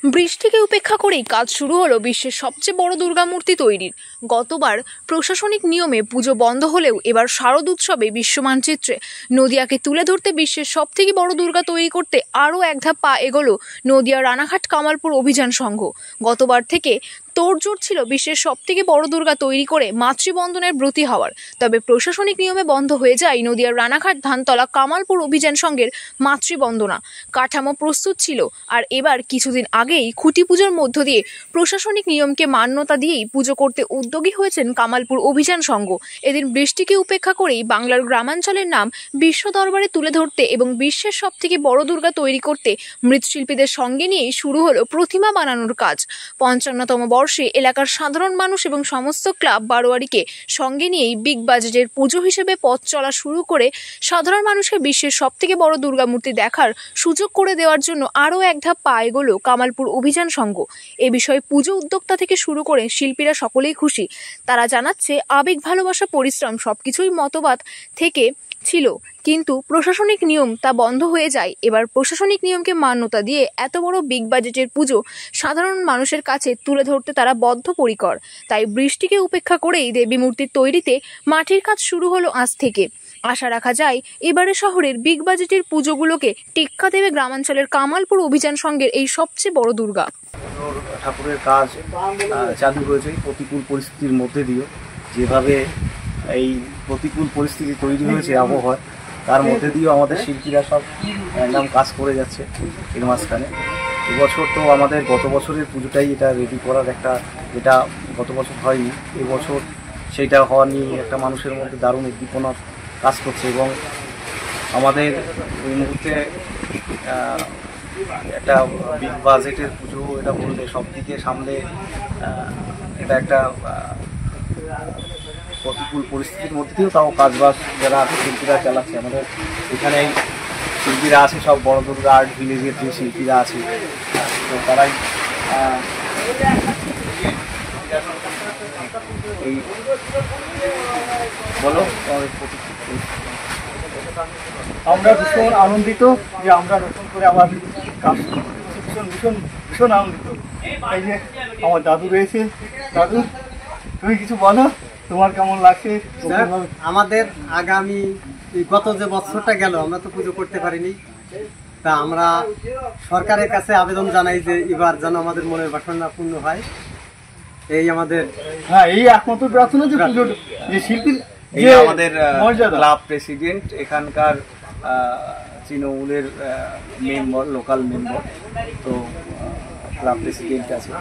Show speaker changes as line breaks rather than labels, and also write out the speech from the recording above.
বৃষ্টিকে উপেক্ষা করেই কাজ শুরু হলো বিশ্বের সবচেয়ে বড় দুর্গা মূর্তি তৈরির। গতবার প্রশাসনিক নিয়মে পুজো বন্ধ হলেও এবার শারদ উৎসবে বিশ্ব মানচিত্রে নদিয়াকে তুলে ধরতে বিশ্বের সবথেকে বড় দুর্গা তৈরি করতে আরও এক ধাপ পা এগোলো নদিয়া রানাঘাট কামালপুর অভিযান সংঘ। গতবার থেকে তোড়জোড় ছিল বিশ্বের সবথেকে বড় দুর্গা তৈরি করে মাতৃবন্দনের ব্রতী হওয়ার। তবে প্রশাসনিক নিয়মে বন্ধ হয়ে যায় নদিয়ার রানাঘাট ধানতলা কামালপুর অভিযান সংঘের মাতৃবন্দনা। কাঠামো প্রস্তুত ছিল, আর এবার কিছুদিন আগেই খুঁটি পুজোর মধ্য দিয়ে প্রশাসনিক নিয়মকে মান্যতা দিয়েই পুজো করতে উদ্যোগী হয়েছেন কামালপুর অভিযান সংঘ। এদিন বৃষ্টিকে উপেক্ষা করেই বাংলার গ্রামাঞ্চলের নাম বিশ্ব দরবারে তুলে ধরতে এবং বিশ্বের সবথেকে বড় দুর্গা তৈরি করতে মৃৎশিল্পীদের সঙ্গে নিয়েই শুরু হলো প্রতিমা বানানোর কাজ। ৫৫তম বর্ষে এলাকার সাধারণ মানুষ এবং সমস্ত ক্লাব বারোয়ারিকে সঙ্গে নিয়েই বিগ বাজেটের পুজো হিসেবে পথ চলা শুরু করে সাধারণ মানুষকে বিশ্বের সবথেকে বড় দুর্গা মূর্তি দেখার সুযোগ করে দেওয়ার জন্য আরও এক ধাপ পা এগোলো কামালপুর অভিযান সংঘ। এ বিষয়ে পুজো উদ্যোক্তা থেকে শুরু করে শিল্পীরা সকলেই খুশি। তারা জানাচ্ছে, আবেগ, ভালোবাসা, পরিশ্রম সবকিছুই মতবাদ থেকে ছিল, কিন্তু প্রশাসনিক নিয়ম তা বন্ধ হয়ে যায়। এবার প্রশাসনিক নিয়মকে মান্যতা দিয়ে এত বড় বিগ বাজেটের পুজো সাধারণ মানুষের কাছে তুলে ধরতে তারা বদ্ধপরিকর। তাই বৃষ্টিকে উপেক্ষা করেই দেবী মূর্তির তৈরিতে মাটির কাজ শুরু হলো আজ থেকে। আশা রাখা যায় এবারে শহরের বিগ বাজেটের পুজোগুলোকে টেক্কা দেবে গ্রামাঞ্চলের কামালপুর অভিযান সংঘের এই সবচেয়ে বড় দুর্গা
ঠাকুরের কাজ চালু হয়েছে প্রতিকূল পরিস্থিতির মধ্যে দিয়েও। যেভাবে এই প্রতিকূল পরিস্থিতি তৈরি হয়েছে আবহাওয়া, তার মধ্যে দিয়েও আমাদের শিল্পীরা সব একদম কাজ করে যাচ্ছে এর মাঝখানে। এবছর তো আমাদের গত বছরের পুজোটাই এটা রেডি করার একটা, যেটা গত বছর হয়নি, এবছর সেইটা হওয়া নিয়ে একটা মানুষের মধ্যে দারুণ উদ্দীপনা কাজ করছে। এবং আমাদের ওই মুহূর্তে একটা বিগ বাজেটের পুজো এটা বললে সব দিকে সামলে এটা একটা প্রতিকূল পরিস্থিতির মধ্যে দিয়েও তাও কাজবাজ যারা শিল্পীরা চালাচ্ছে। আমাদের এখানে শিল্পীরা আছে, সব বড় দুর্গা আর্ট ভিলেজের যে শিল্পীরা আছে, তো তারাই এই বলো।
আমরা ভীষণ আনন্দিত যে আমরা নতুন করে আবার কাজ ভীষণ ভীষণ ভীষণ আনন্দিত। এই যে আমার দাদু রয়েছে, দাদু তুমি কিছু বলো, তোমার কেমন লাগছে?
আমাদের আগামী গত যে বছরটা গেল আমরা তো পুজো করতে পারিনি, তা আমরা সরকারের কাছে আবেদন জানাই যে এবার যেন আমাদের মনের বাসনা পূর্ণ হয়। এই আমাদের
এই একমাত্র প্রার্থনা যে পুজোর যে শিল্পীর
এই আমাদের ক্লাব প্রেসিডেন্ট, এখানকার তৃণমূলের মেম্বার, লোকাল মেম্বার, তো ক্লাব প্রেসিডেন্ট আছে,